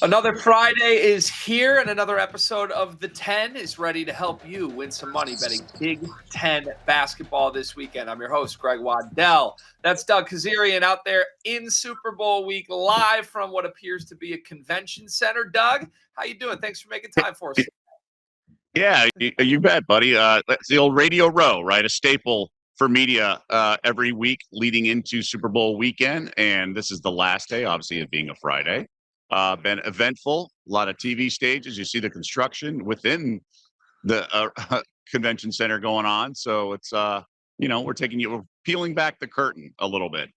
Another Friday is here, and another episode of The 10 is ready to help you win some money betting Big Ten basketball this weekend. I'm your host, Greg Wadell. That's Doug Kezirian out there in Super Bowl week, live from what appears to be a convention center. Doug, how you doing? Thanks for making time for us. Yeah, you bet, buddy. That's the old Radio Row, right? A staple for media every week leading into Super Bowl weekend. And this is the last day, obviously, it being a Friday. Been eventful, a lot of TV stages. You see the construction within the convention center going on. So it's, we're peeling back the curtain a little bit.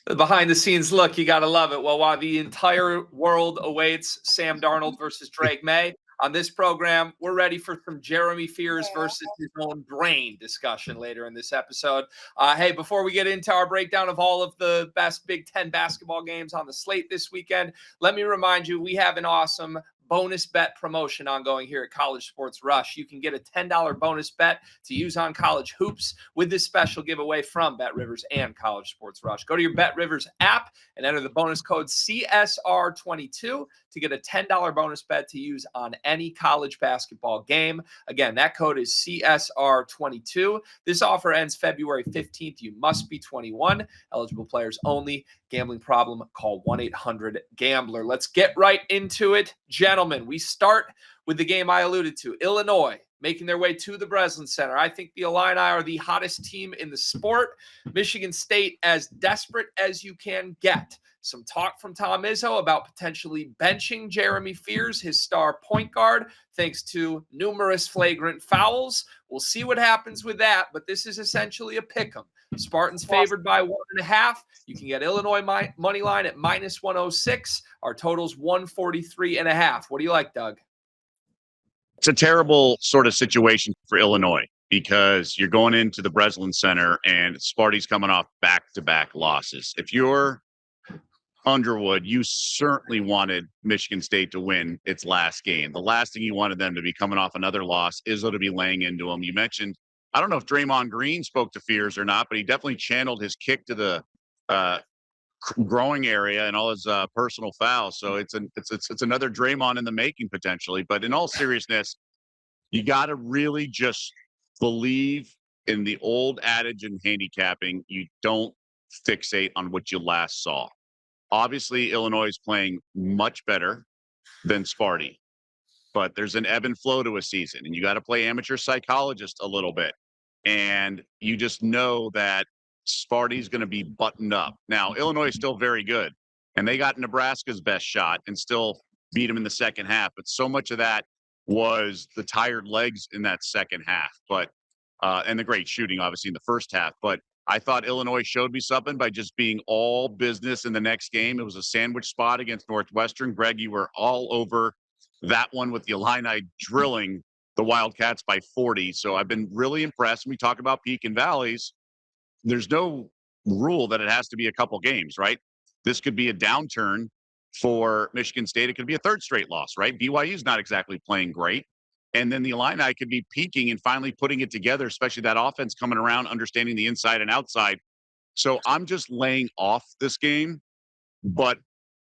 The behind the scenes look, you got to love it. Well, while the entire world awaits Sam Darnold versus Drake May, on this program, we're ready for some Jeremy Fears versus his own brain discussion later in this episode. Hey, before we get into our breakdown of all of the best Big Ten basketball games on the slate this weekend, let me remind you, we have an awesome bonus bet promotion ongoing here at College Sports Rush. You can get a $10 bonus bet to use on college hoops with this special giveaway from Bet Rivers and College Sports Rush. Go to your Bet Rivers app and enter the bonus code CSR22 to get a $10 bonus bet to use on any college basketball game. Again, that code is CSR22. This offer ends February 15th. You must be 21. Eligible players only. Gambling problem, call 1-800-GAMBLER. Let's get right into it, gentlemen. We start with the game I alluded to, Illinois making their way to the Breslin Center. I think the Illini are the hottest team in the sport. Michigan State as desperate as you can get. Some talk from Tom Izzo about potentially benching Jeremy Fears, his star point guard, thanks to numerous flagrant fouls. We'll see what happens with that, but this is essentially a pick'em. Spartans favored by 1.5. You can get Illinois money line at -106. Our total's 143.5. What do you like, Doug? It's a terrible sort of situation for Illinois because you're going into the Breslin Center and Sparty's coming off back-to-back losses. If you're Underwood, you certainly wanted Michigan State to win its last game. The last thing you wanted them to be coming off another loss, Izzo to be laying into them. You mentioned, I don't know if Draymond Green spoke to Fears or not, but he definitely channeled his kick to the growing area and all his personal fouls. So it's another Draymond in the making potentially. But in all seriousness, you got to really just believe in the old adage in handicapping. You don't fixate on what you last saw. Obviously, Illinois is playing much better than Sparty, but there's an ebb and flow to a season, and you got to play amateur psychologist a little bit. And you just know that Sparty's going to be buttoned up. Now, Illinois is still very good, and they got Nebraska's best shot and still beat them in the second half. But so much of that was the tired legs in that second half, and the great shooting, obviously, in the first half. But I thought Illinois showed me something by just being all business in the next game. It was a sandwich spot against Northwestern. Greg, you were all over that one with the Illini drilling the Wildcats by 40. So I've been really impressed. When we talk about peak and valleys, there's no rule that it has to be a couple games, right? This could be a downturn for Michigan State. It could be a third straight loss, right? BYU's not exactly playing great. And then the Illini could be peaking and finally putting it together, especially that offense coming around, understanding the inside and outside. So I'm just laying off this game. But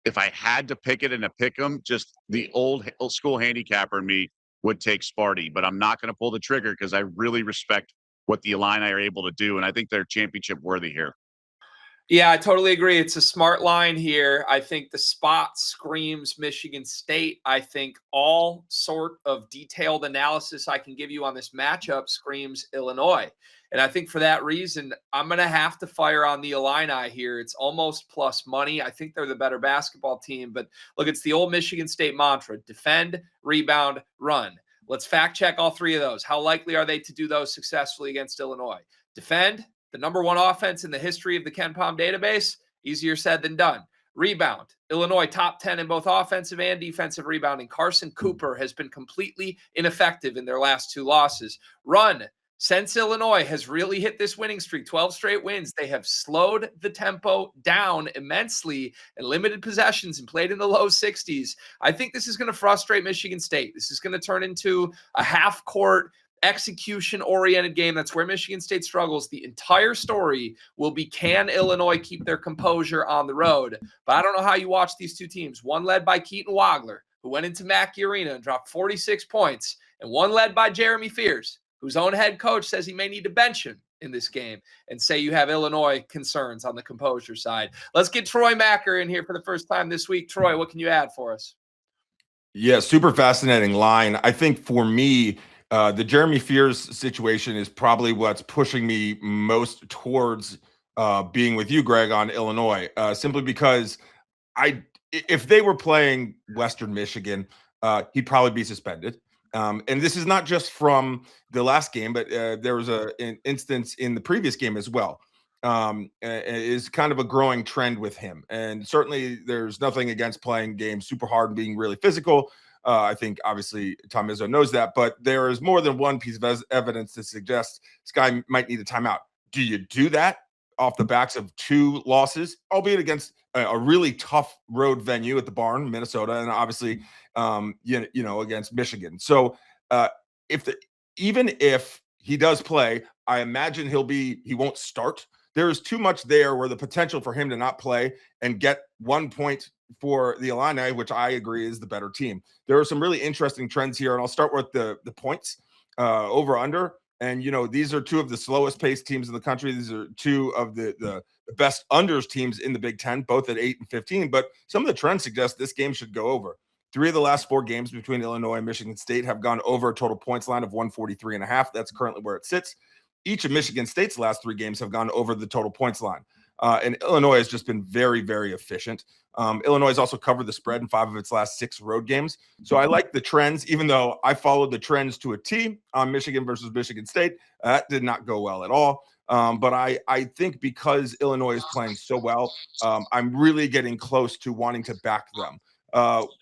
if I had to pick it in a pick 'em, just the old school handicapper in me would take Sparty. But I'm not going to pull the trigger because I really respect what the Illini are able to do. And I think they're championship worthy here. Yeah, I totally agree. It's a smart line here. I think the spot screams Michigan State. I think all sort of detailed analysis I can give you on this matchup screams Illinois. And I think for that reason, I'm going to have to fire on the Illini here. It's almost plus money. I think they're the better basketball team. But look, it's the old Michigan State mantra: defend, rebound, run. Let's fact check all three of those. How likely are they to do those successfully against Illinois? Defend, the number one offense in the history of the KenPom database, easier said than done. Rebound, Illinois top 10 in both offensive and defensive rebounding. Carson Cooper has been completely ineffective in their last two losses. Run, since Illinois has really hit this winning streak, 12 straight wins, they have slowed the tempo down immensely and limited possessions and played in the low 60s. I think this is going to frustrate Michigan State. This is going to turn into a half-court execution-oriented game. That's where Michigan State struggles. The entire story will be, can Illinois keep their composure on the road? But I don't know how you watch these two teams. One led by Keaton Wagler, who went into Mackey Arena and dropped 46 points, and one led by Jeremy Fears, whose own head coach says he may need to bench him in this game, and say you have Illinois concerns on the composure side. Let's get Troy Macker in here for the first time this week. Troy, what can you add for us? Yeah, super fascinating line. I think for me, the Jeremy Fears situation is probably what's pushing me most towards being with you, Greg, on Illinois, simply because if they were playing Western Michigan, he'd probably be suspended. And this is not just from the last game, but there was an instance in the previous game as well. Is kind of a growing trend with him. And certainly there's nothing against playing games super hard and being really physical. I think obviously Tom Izzo knows that, but there is more than one piece of evidence to suggest this guy might need a timeout. Do you do that off the backs of 2 losses, albeit against a really tough road venue at the Barn, Minnesota, and obviously, against Michigan? So even if he does play, I imagine he won't start. There is too much there where the potential for him to not play and get 1 point for the Illini, which I agree is the better team. There are some really interesting trends here, and I'll start with the points over under. And these are 2 of the slowest paced teams in the country. These are 2 of the best unders teams in the Big Ten, both at 8 and 15. But some of the trends suggest this game should go over. 3 of the last 4 games between Illinois and Michigan State have gone over a total points line of 143.5. That's currently where it sits. Each of Michigan State's last 3 games have gone over the total points line. And Illinois has just been very, very efficient. Illinois has also covered the spread in 5 of its last 6 road games. So I like the trends, even though I followed the trends to a T on Michigan versus Michigan State. That did not go well at all. But I think because Illinois is playing so well, I'm really getting close to wanting to back them.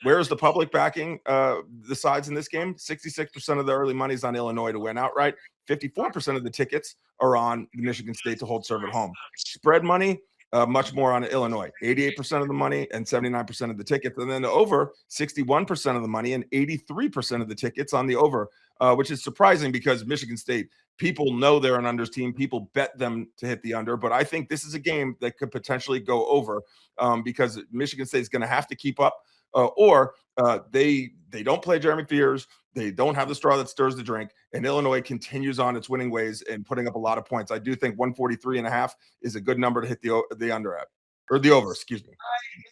Where's the public backing the sides in this game? 66% of the early money is on Illinois to win outright. 54% of the tickets are on Michigan State to hold serve at home. Spread money, much more on Illinois. 88% of the money and 79% of the tickets. And then the over, 61% of the money and 83% of the tickets on the over, which is surprising because Michigan State, people know they're an unders team. People bet them to hit the under. But I think this is a game that could potentially go over because Michigan State is going to have to keep up or they don't play Jeremy Fears. They don't have the straw that stirs the drink, and Illinois continues on its winning ways and putting up a lot of points. I do think 143.5 is a good number to hit the under at, or the over, excuse me.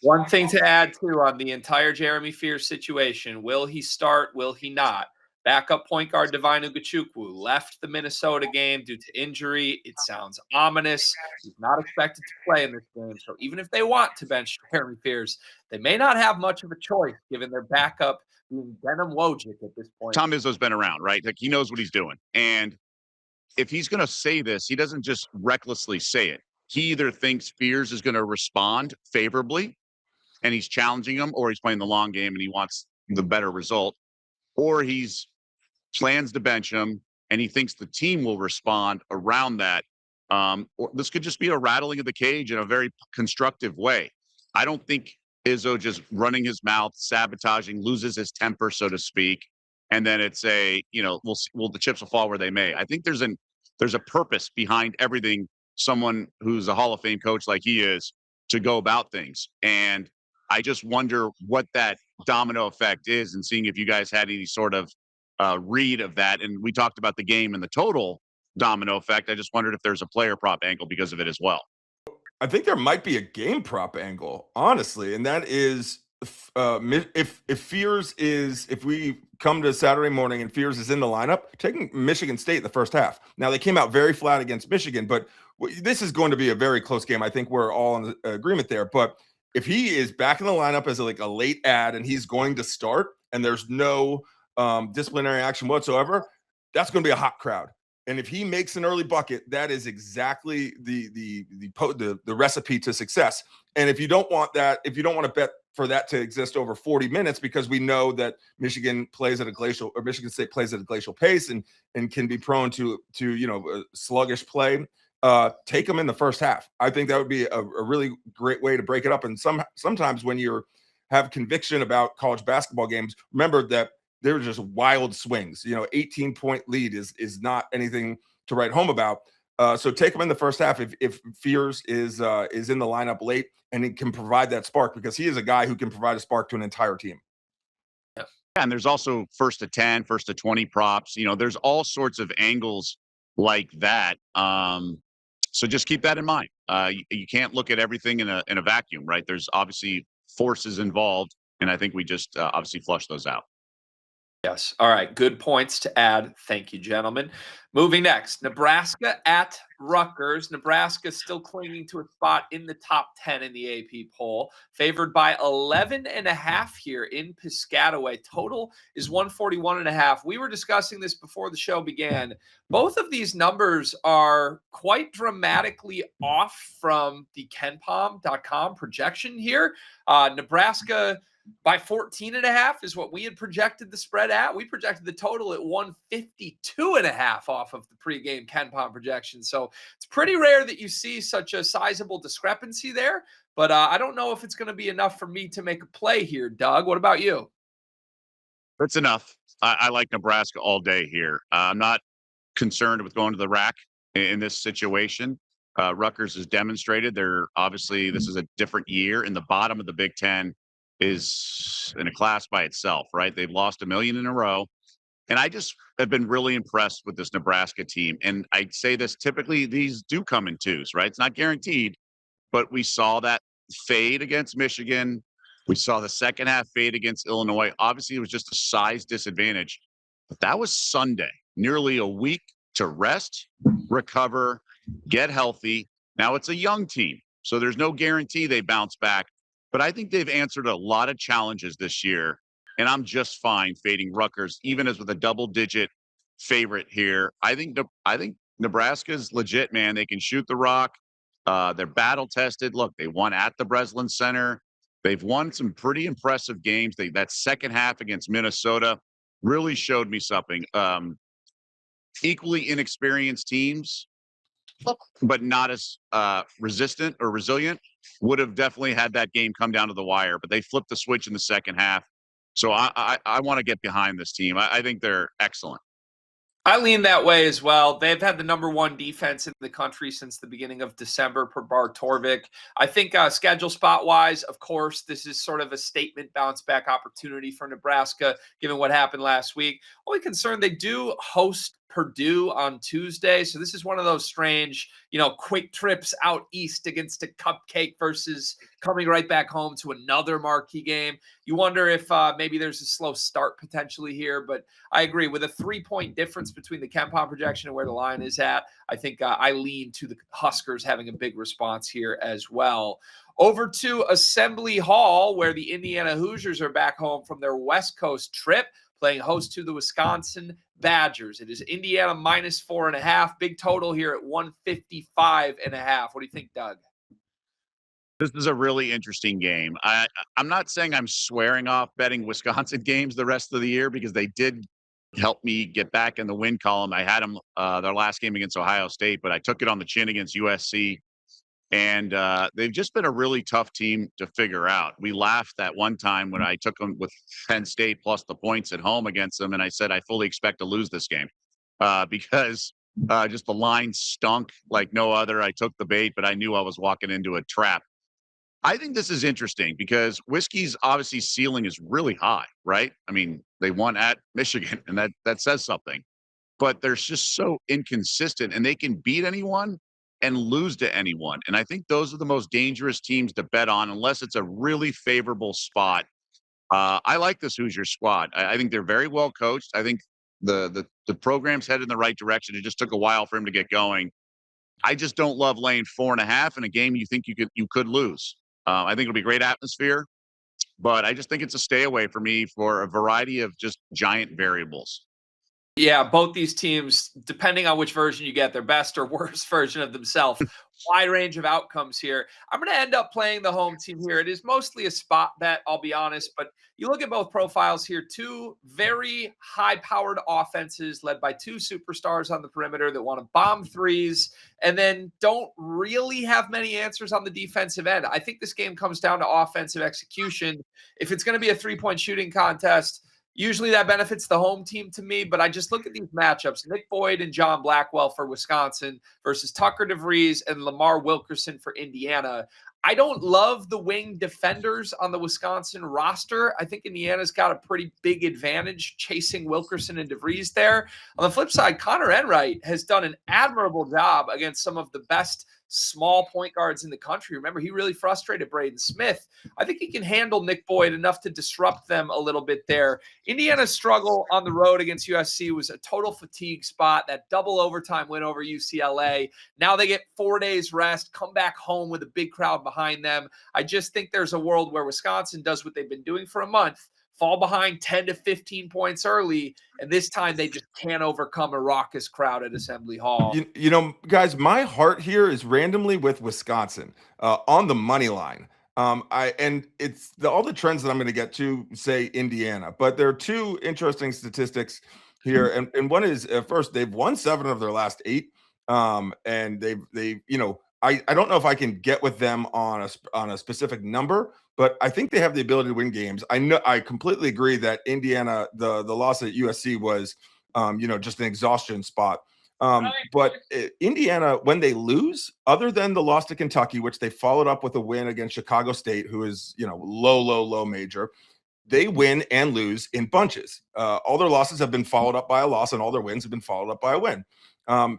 One thing to add too on the entire Jeremy Fears situation: will he start? Will he not? Backup point guard Divine Ugachukwu left the Minnesota game due to injury. It sounds ominous. He's not expected to play in this game. So even if they want to bench Jeremy Fears, they may not have much of a choice given their backup being Denim Wojcik at this point. Tom Izzo's been around, right? Like he knows what he's doing. And if he's going to say this, he doesn't just recklessly say it. He either thinks Fears is going to respond favorably and he's challenging him, or he's playing the long game and he wants the better result, or he's plans to bench him and he thinks the team will respond around that. Or this could just be a rattling of the cage in a very constructive way. I don't think Izzo just running his mouth, sabotaging, loses his temper, so to speak. And then it's the chips will fall where they may. I think there's a purpose behind everything someone who's a Hall of Fame coach like he is to go about things. And I just wonder what that domino effect is and seeing if you guys had any sort of read of that. And we talked about the game and the total domino effect. I just wondered if there's a player prop angle because of it as well. I think there might be a game prop angle, honestly, and that is if we come to Saturday morning and Fears is in the lineup, taking Michigan State in the first half. Now they came out very flat against Michigan, but this is going to be a very close game. I think we're all in agreement there. But if he is back in the lineup as a late ad and he's going to start, and there's no disciplinary action whatsoever, that's going to be a hot crowd. And if he makes an early bucket, that is exactly the recipe to success. And if you don't want that, if you don't want to bet for that to exist over 40 minutes, because we know that Michigan State plays at a glacial pace and can be prone to sluggish play, take them in the first half. I think that would be a really great way to break it up. And sometimes when you have conviction about college basketball games, remember that they're just wild swings. 18-point lead is not anything to write home about. So take him in the first half if Fears is in the lineup late and he can provide that spark, because he is a guy who can provide a spark to an entire team. Yeah, and there's also first to 10, first to 20 props. There's all sorts of angles like that. So just keep that in mind. You can't look at everything in a vacuum, right? There's obviously forces involved, and I think we just obviously flush those out. Yes. All right. Good points to add. Thank you, gentlemen. Moving next, Nebraska at Rutgers. Nebraska still clinging to a spot in the top 10 in the AP poll, favored by 11.5 here in Piscataway. Total is 141.5. We were discussing this before the show began. Both of these numbers are quite dramatically off from the KenPom.com projection here. Nebraska by 14.5 is what we had projected the spread at. We projected the total at 152.5 off of the pregame KenPom projection. So it's pretty rare that you see such a sizable discrepancy there. But I don't know if it's going to be enough for me to make a play here, Doug. What about you? That's enough. I like Nebraska all day here. I'm not concerned with going to the rack in this situation. Rutgers has demonstrated this is a different year, and the bottom of the Big Ten is in a class by itself, right? They've lost 1 million in a row. And I just have been really impressed with this Nebraska team. And I'd say this, typically these do come in twos, right? It's not guaranteed, but we saw that fade against Michigan. We saw the second half fade against Illinois. Obviously, it was just a size disadvantage, but that was Sunday, nearly a week to rest, recover, get healthy. Now it's a young team, so there's no guarantee they bounce back. But I think they've answered a lot of challenges this year, and I'm just fine fading Rutgers, even as with a double-digit favorite here. I think Nebraska's legit, man. They can shoot the rock. They're battle-tested. Look, they won at the Breslin Center. They've won some pretty impressive games. That second half against Minnesota really showed me something. Equally inexperienced teams, but not as resistant or resilient, would have definitely had that game come down to the wire, but they flipped the switch in the second half. So I want to get behind this team. I think they're excellent. I lean that way as well. They've had the number one defense in the country since the beginning of December per Bar Torvik. I think schedule spot wise, of course, this is sort of a statement bounce back opportunity for Nebraska, given what happened last week. Only concern, they do host Purdue on Tuesday. So this is one of those strange, quick trips out east against a cupcake versus coming right back home to another marquee game. You wonder if maybe there's a slow start potentially here, but I agree with a 3-point difference between the KenPom projection and where the line is at. I think I lean to the Huskers having a big response here as well. Over to Assembly Hall, where the Indiana Hoosiers are back home from their West Coast trip, playing host to the Wisconsin Badgers. It is Indiana minus 4.5. Big total here at 155.5. What do you think, Doug? This is a really interesting game. I'm not saying I'm swearing off betting Wisconsin games the rest of the year, because they did help me get back in the win column. I had them their last game against Ohio State, but I took it on the chin against USC. And they've just been a really tough team to figure out. We laughed that one time when I took them with Penn State plus the points at home against them, and I said I fully expect to lose this game because just the line stunk like no other. I took the bait, but I knew I was walking into a trap. I think this is interesting because Whiskey's obviously ceiling is really high, right? I mean, they won at Michigan, and that says something. But they're just so inconsistent, and they can beat anyone and lose to anyone. And I think those are the most dangerous teams to bet on unless it's a really favorable spot. I like this Hoosier squad. I think they're very well coached. I think the program's headed in the right direction. It just took a while for him to get going. I just don't love laying 4.5 in a game you think you could lose. I think it'll be great atmosphere, but I just think it's a stay away for me for a variety of just giant variables. Yeah, both these teams, depending on which version you get, their best or worst version of themselves. Wide range of outcomes here. I'm going to end up playing the home team here. It is mostly a spot bet, I'll be honest, but you look at both profiles here, two very high-powered offenses led by two superstars on the perimeter that want to bomb threes and then don't really have many answers on the defensive end. I think this game comes down to offensive execution. If it's going to be a three-point shooting contest, Usually that benefits the home team to me, but I just look at these matchups. Nick Boyd and John Blackwell for Wisconsin versus Tucker DeVries and Lamar Wilkerson for Indiana. I don't love the wing defenders on the Wisconsin roster. I think Indiana's got a pretty big advantage chasing Wilkerson and DeVries there. On the flip side, Connor Enright has done an admirable job against some of the best small point guards in the country. Remember, he really frustrated Braden Smith. I think he can handle Nick Boyd enough to disrupt them a little bit there. Indiana's struggle on the road against USC was a total fatigue spot, that double overtime win over UCLA. Now they get 4 days rest, come back home with a big crowd behind them. I just think there's a world where Wisconsin does what they've been doing for a month, fall behind 10 to 15 points early, and this time they just can't overcome a raucous crowd at Assembly Hall. You know, guys, my heart here is randomly with Wisconsin on the money line. It's all the trends that I'm going to get to say Indiana, but there are two interesting statistics here, and one is first, they've won 7 of their last 8, and they I don't know if I can get with them on a specific number, but I think they have the ability to win games. I completely agree that Indiana, the loss at USC was just an exhaustion spot. But Indiana, when they lose, other than the loss to Kentucky, which they followed up with a win against Chicago State, who is low major, they win and lose in bunches. All their losses have been followed up by a loss, and all their wins have been followed up by a win.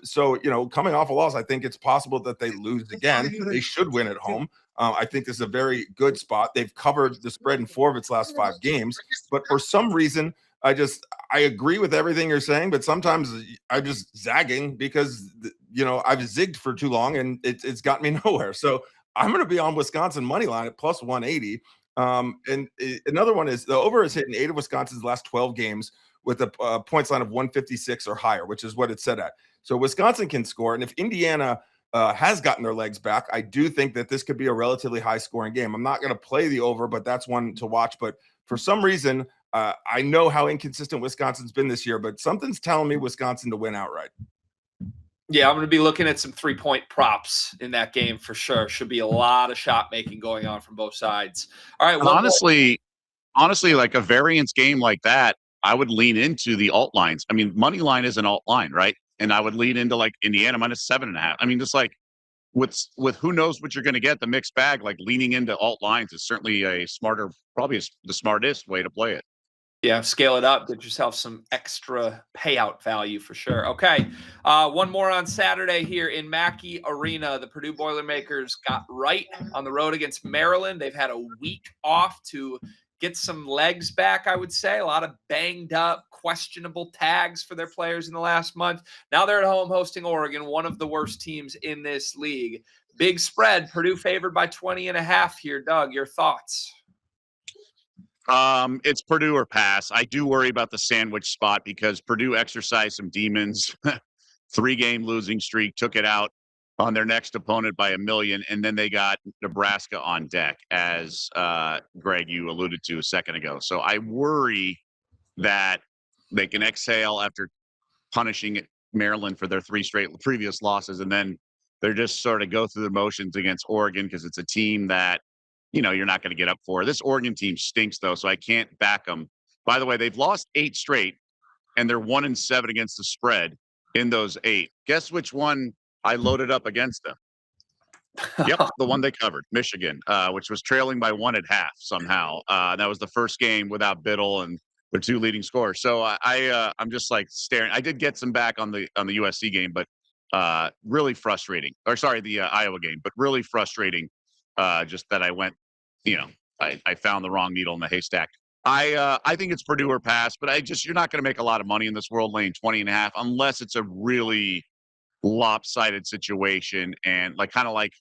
So coming off a loss, I think it's possible that they lose again. They should win at home. I think this is a very good spot. They've covered the spread in 4 of its last 5 games, but for some reason, I agree with everything you're saying, but sometimes I'm just zagging because I've zigged for too long and it's got me nowhere. So I'm going to be on Wisconsin money line at plus 180. Another one is the over is hitting 8 of Wisconsin's last 12 games with a points line of 156 or higher, which is what it's set at. So Wisconsin can score, and if Indiana has gotten their legs back, I do think that this could be a relatively high-scoring game. I'm not going to play the over, but that's one to watch. But for some reason, I know how inconsistent Wisconsin's been this year, but something's telling me Wisconsin to win outright. Yeah, I'm going to be looking at some 3-point props in that game for sure. Should be a lot of shot making going on from both sides. All right. Honestly, like a variance game like that, I would lean into the alt lines. I mean, money line is an alt line, right? And I would lean into like Indiana minus 7.5. I mean, just like with who knows what you're going to get, the mixed bag, like leaning into alt lines is certainly probably the smartest way to play it. Yeah, scale it up, get yourself some extra payout value for sure. Okay, one more on Saturday here in Mackey Arena. The Purdue Boilermakers got right on the road against Maryland. They've had a week off to get some legs back, I would say. A lot of banged up, questionable tags for their players in the last month. Now they're at home hosting Oregon, one of the worst teams in this league. Big spread, Purdue favored by 20.5 here. Doug, your thoughts? It's Purdue or pass. I do worry about the sandwich spot because Purdue exercised some demons. 3-game losing streak, took it out on their next opponent by 1 million, and then they got Nebraska on deck, as Greg, you alluded to a second ago. So I worry that they can exhale after punishing Maryland for their 3 straight previous losses, and then they're just sort of go through the motions against Oregon because it's a team that you're not going to get up for. This Oregon team stinks, though, so I can't back them. By the way, they've lost 8 straight, and they're 1-7 against the spread in those 8. Guess which one I loaded up against them? Yep, the one they covered, Michigan, which was trailing by 1 at half somehow. That was the first game without Biddle and their 2 leading scorers. So I'm just like staring. I did get some back on the USC game, but really frustrating. Or sorry, the Iowa game, but really frustrating. Just that I went, I found the wrong needle in the haystack. I think it's Purdue or pass, but you're not going to make a lot of money in this world laying 20.5 unless it's a really lopsided situation and kind of like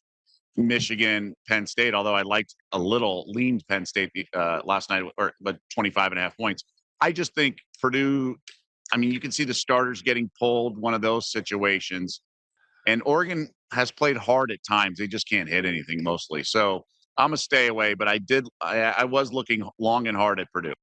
Michigan, Penn State, although I liked leaned Penn State last night, but 25.5 points. I just think Purdue, I mean, you can see the starters getting pulled, one of those situations. And Oregon has played hard at times. They just can't hit anything mostly. So I'm a stay away, but I was looking long and hard at Purdue.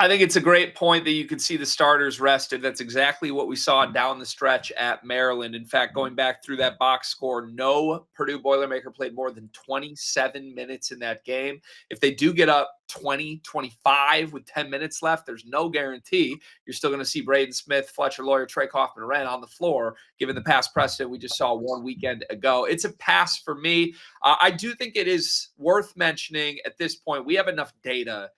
I think it's a great point that you could see the starters rested. That's exactly what we saw down the stretch at Maryland. In fact, going back through that box score, no Purdue Boilermaker played more than 27 minutes in that game. If they do get up 20, 25 with 10 minutes left, there's no guarantee you're still going to see Braden Smith, Fletcher Lawyer, Trey Kaufman-Wren on the floor, given the past precedent we just saw one weekend ago. It's a pass for me. I do think it is worth mentioning at this point. We have enough data.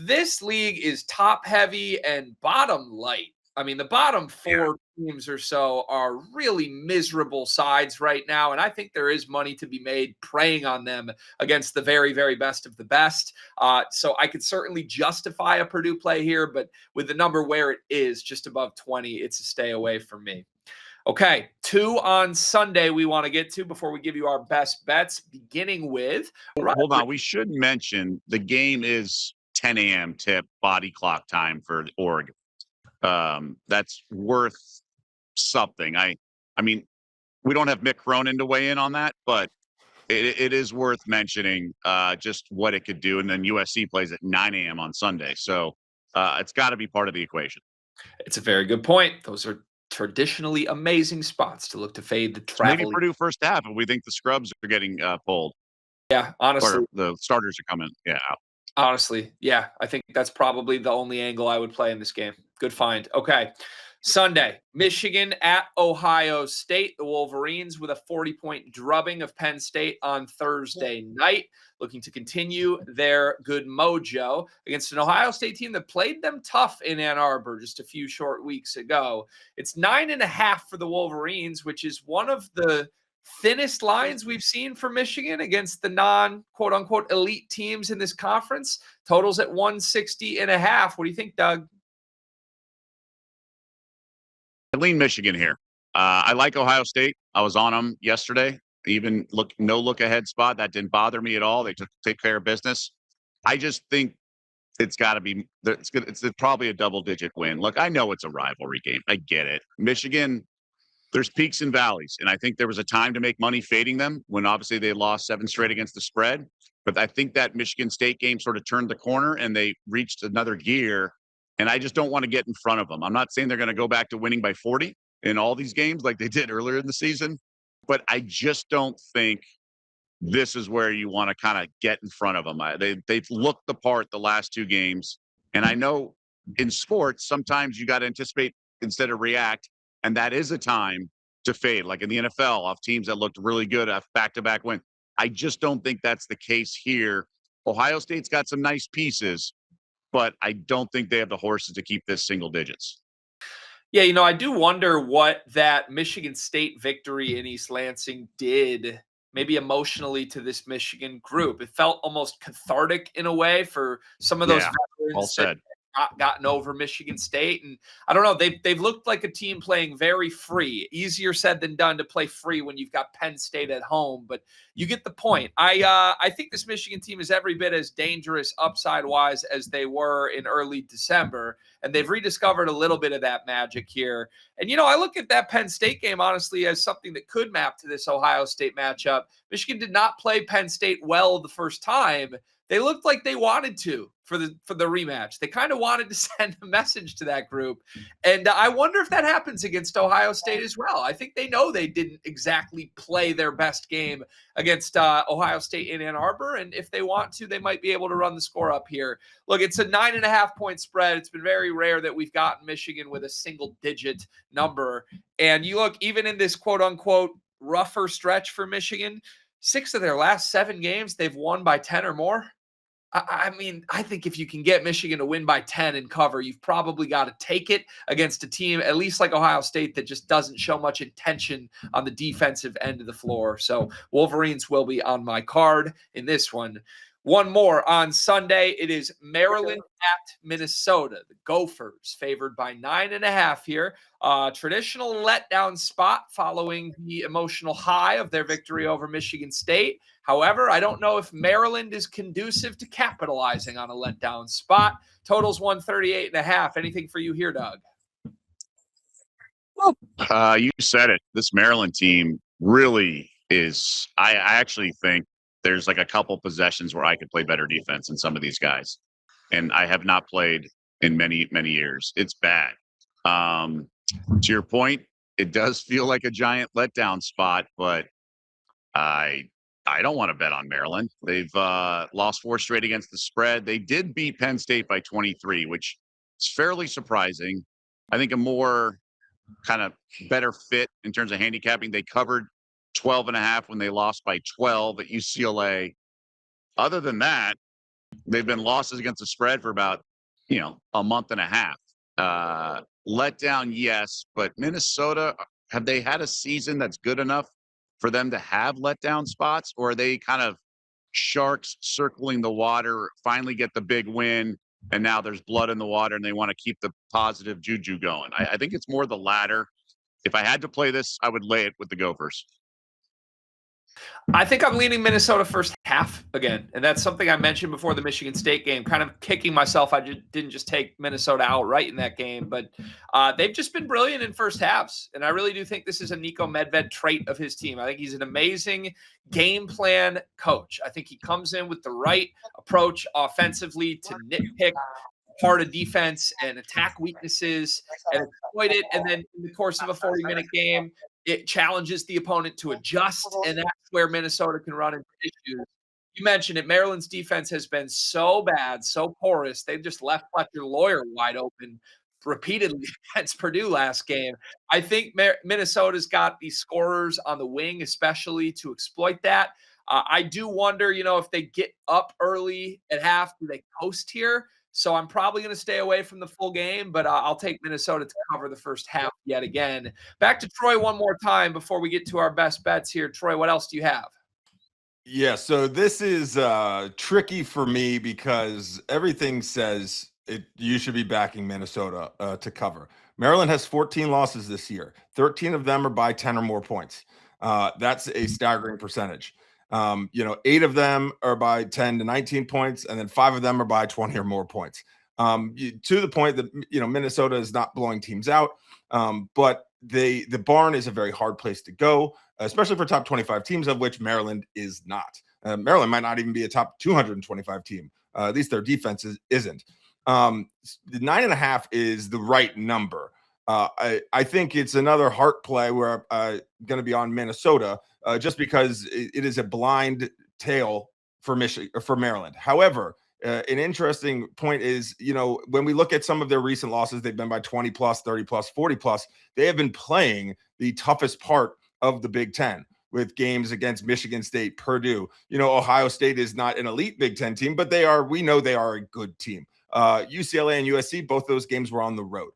This league is top heavy and bottom light. I mean, the bottom four teams or so are really miserable sides right now. And I think there is money to be made preying on them against the very, very best of the best. So I could certainly justify a Purdue play here, but with the number where it is, just above 20, it's a stay away for me. Okay, 2 on Sunday we want to get to before we give you our best bets, beginning with. Hold on. We should mention the game is 10 a.m. tip body clock time for Oregon. That's worth something. I mean, we don't have Mick Cronin to weigh in on that, but it is worth mentioning just what it could do. And then USC plays at 9 a.m. on Sunday. So it's got to be part of the equation. It's a very good point. Those are traditionally amazing spots to look to fade the travel. Maybe Purdue first half, and we think the scrubs are getting pulled. Yeah, honestly. Or the starters are coming. Yeah. Honestly, yeah, I think that's probably the only angle I would play in this game. Good find. Okay. Sunday, Michigan at Ohio State. The Wolverines with a 40-point drubbing of Penn State on Thursday night, looking to continue their good mojo against an Ohio State team that played them tough in Ann Arbor just a few short weeks ago. It's 9.5 for the Wolverines, which is one of the thinnest lines we've seen for Michigan against the non-quote unquote elite teams in this conference. Totals at 160.5. What do you think, Doug? I lean Michigan here. I like Ohio State. I was on them yesterday. Even no look ahead spot. That didn't bother me at all. They take care of business. I just think it's got to be. It's probably a double-digit win. Look, I know it's a rivalry game. I get it. Michigan, there's peaks and valleys, and I think there was a time to make money fading them when obviously they lost 7 straight against the spread. But I think that Michigan State game sort of turned the corner and they reached another gear. And I just don't want to get in front of them. I'm not saying they're going to go back to winning by 40 in all these games like they did earlier in the season, but I just don't think this is where you want to kind of get in front of them. They've looked the part the last 2 games. And I know in sports, sometimes you got to anticipate instead of react. And that is a time to fade, like in the NFL, off teams that looked really good at back-to-back win. I just don't think that's the case here. Ohio State's got some nice pieces, but I don't think they have the horses to keep this single digits. Yeah, I do wonder what that Michigan State victory in East Lansing did maybe emotionally to this Michigan group. It felt almost cathartic in a way for some of those veterans that gotten over Michigan State. And I don't know, they've looked like a team playing very free. Easier said than done to play free when you've got Penn State at home, but you get the point. I think this Michigan team is every bit as dangerous upside wise as they were in early December, and they've rediscovered a little bit of that magic here. And I look at that Penn State game honestly as something that could map to this Ohio State matchup. Michigan did not play Penn State well the first time. They looked like they wanted to for the rematch. They kind of wanted to send a message to that group. And I wonder if that happens against Ohio State as well. I think they know they didn't exactly play their best game against Ohio State in Ann Arbor. And if they want to, they might be able to run the score up here. Look, it's a 9.5-point spread. It's been very rare that we've gotten Michigan with a single-digit number. And you look, even in this quote-unquote rougher stretch for Michigan, 6 of their last 7 games, they've won by 10 or more. I mean, I think if you can get Michigan to win by 10 and cover, you've probably got to take it against a team, at least like Ohio State, that just doesn't show much intention on the defensive end of the floor. So Wolverines will be on my card in this one. One more on Sunday. It is Maryland at Minnesota. The Gophers favored by 9.5 here. Traditional letdown spot following the emotional high of their victory over Michigan State. However, I don't know if Maryland is conducive to capitalizing on a letdown spot. Totals 138.5. Anything for you here, Doug? You said it. This Maryland team really is. I actually think there's like a couple possessions where I could play better defense than some of these guys. And I have not played in many, many years. It's bad. To your point, it does feel like a giant letdown spot, but I don't want to bet on Maryland. They've lost 4 straight against the spread. They did beat Penn State by 23, which is fairly surprising. I think a more kind of better fit in terms of handicapping. They covered 12.5 when they lost by 12 at UCLA. Other than that, they've been losses against the spread for about, a month and a half. Let down, yes, but Minnesota, have they had a season that's good enough for them to have letdown spots, or are they kind of sharks circling the water, finally get the big win, and now there's blood in the water and they want to keep the positive juju going? I think it's more the latter. If I had to play this, I would lay it with the Gophers. I think I'm leaning Minnesota first half again. And that's something I mentioned before the Michigan State game, kind of kicking myself. I didn't just take Minnesota outright in that game, but they've just been brilliant in first halves. And I really do think this is a Nico Medved trait of his team. I think he's an amazing game plan coach. I think he comes in with the right approach offensively to nitpick part of defense and attack weaknesses and exploit it. And then in the course of a 40-minute game, it challenges the opponent to adjust, and that's where Minnesota can run into issues. You mentioned it. Maryland's defense has been so bad, so porous. They've just left Fletcher Lawyer wide open repeatedly against Purdue last game. I think Minnesota's got these scorers on the wing, especially to exploit that. I do wonder, if they get up early at half, do they coast here? So I'm probably going to stay away from the full game, but I'll take Minnesota to cover the first half yet again. Back to Troy one more time before we get to our best bets here. Troy, what else do you have? Yeah, so this is tricky for me because everything says you should be backing Minnesota to cover. Maryland has 14 losses this year. 13 of them are by 10 or more points. That's a staggering percentage. 8 of them are by 10 to 19 points, and then 5 of them are by 20 or more points. To the point that, Minnesota is not blowing teams out, but the barn is a very hard place to go, especially for top 25 teams, of which Maryland is not. Maryland might not even be a top 225 team. At least their defense isn't. The 9.5 is the right number. I think it's another heart play where I'm going to be on Minnesota just because it is a blind tail for Maryland. However, an interesting point is, when we look at some of their recent losses, they've been by 20 plus, 30 plus, 40 plus. They have been playing the toughest part of the Big Ten with games against Michigan State, Purdue. Ohio State is not an elite Big Ten team, but we know they are a good team. UCLA and USC, both those games were on the road.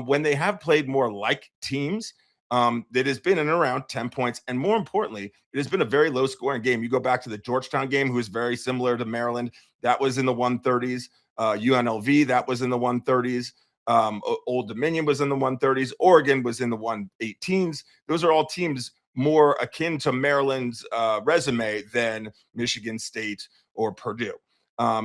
When they have played more like teams, that has been in around 10 points. And more importantly, it has been a very low scoring game. You go back to the Georgetown game, who is very similar to Maryland. That was in the 130s. UNLV, that was in the 130s. Old Dominion was in the 130s. Oregon was in the 118s. Those are all teams more akin to Maryland's resume than Michigan State or Purdue.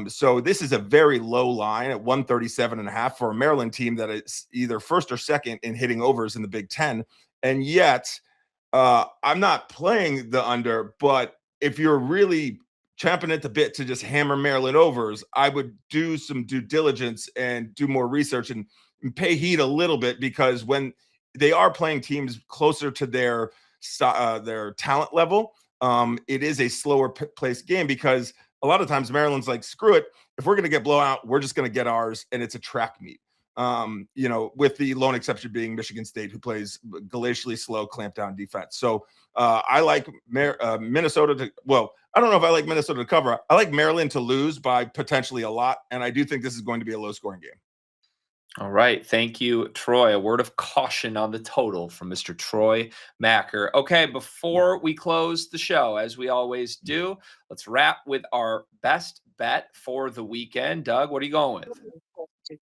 So this is a very low line at 137.5 for a Maryland team that is either first or second in hitting overs in the Big Ten. And yet I'm not playing the under, but if you're really champing at the bit to just hammer Maryland overs, I would do some due diligence and do more research and pay heed a little bit, because when they are playing teams closer to their talent level, it is a slower paced game, because a lot of times Maryland's like, screw it. If we're going to get blown out, we're just going to get ours. And it's a track meet, with the lone exception being Michigan State, who plays glacially slow clamp down defense. So I like Minnesota I don't know if I like Minnesota to cover. I like Maryland to lose by potentially a lot. And I do think this is going to be a low scoring game. All right. Thank you, Troy. A word of caution on the total from Mr. Troy Macker. Okay, before we close the show, as we always do, let's wrap with our best bet for the weekend. Doug, what are you going with?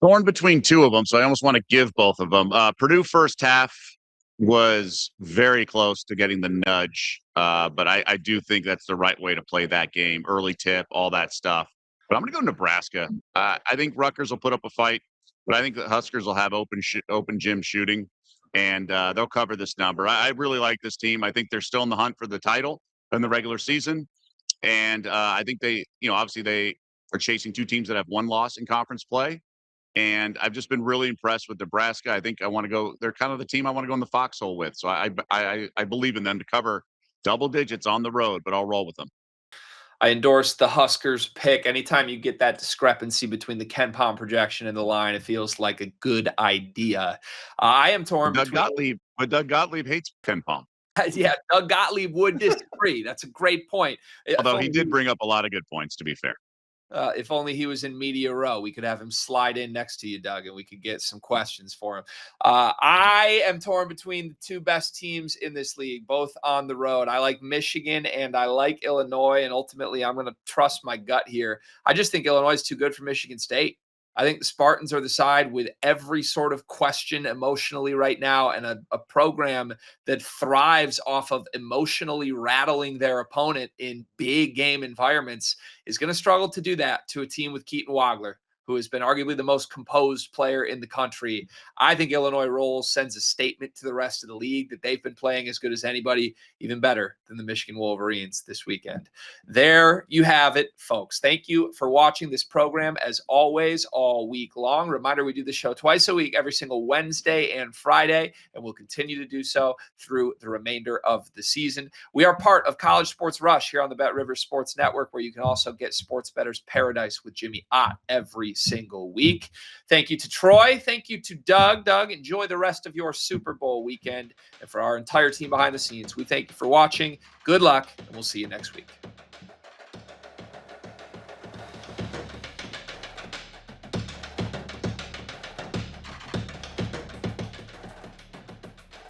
Torn between 2 of them, so I almost want to give both of them. Purdue first half was very close to getting the nudge, but I do think that's the right way to play that game. Early tip, all that stuff. But I'm going to go Nebraska. I think Rutgers will put up a fight, but I think the Huskers will have open gym shooting, and they'll cover this number. I really like this team. I think they're still in the hunt for the title in the regular season, and I think they, obviously they are chasing 2 teams that have 1 loss in conference play. And I've just been really impressed with Nebraska. I think I want to go. They're kind of the team I want to go in the foxhole with. So I believe in them to cover double digits on the road, but I'll roll with them. I endorse the Huskers pick. Anytime you get that discrepancy between the Ken Palm projection and the line, it feels like a good idea. I am torn between. But Doug Gottlieb hates Ken Palm. Yeah, Doug Gottlieb would disagree. That's a great point. Although he did bring up a lot of good points, to be fair. If only he was in media row, we could have him slide in next to you, Doug, and we could get some questions for him. I am torn between the two best teams in this league, both on the road. I like Michigan and I like Illinois, and ultimately I'm going to trust my gut here. I just think Illinois is too good for Michigan State. I think the Spartans are the side with every sort of question emotionally right now, and a program that thrives off of emotionally rattling their opponent in big game environments is going to struggle to do that to a team with Keaton Wagler, who has been arguably the most composed player in the country. I think Illinois rolls, sends a statement to the rest of the league that they've been playing as good as anybody, even better than the Michigan Wolverines this weekend. There you have it, folks. Thank you for watching this program, as always, all week long. Reminder, we do the show twice a week, every single Wednesday and Friday, and we'll continue to do so through the remainder of the season. We are part of College Sports Rush here on the Bet Rivers Sports Network, where you can also get Sports Better's Paradise with Jimmy Ott every single week. Thank you to Troy. Thank you to Doug. Doug, enjoy the rest of your Super Bowl weekend. And for our entire team behind the scenes, we thank you for watching. Good luck, and we'll see you next week.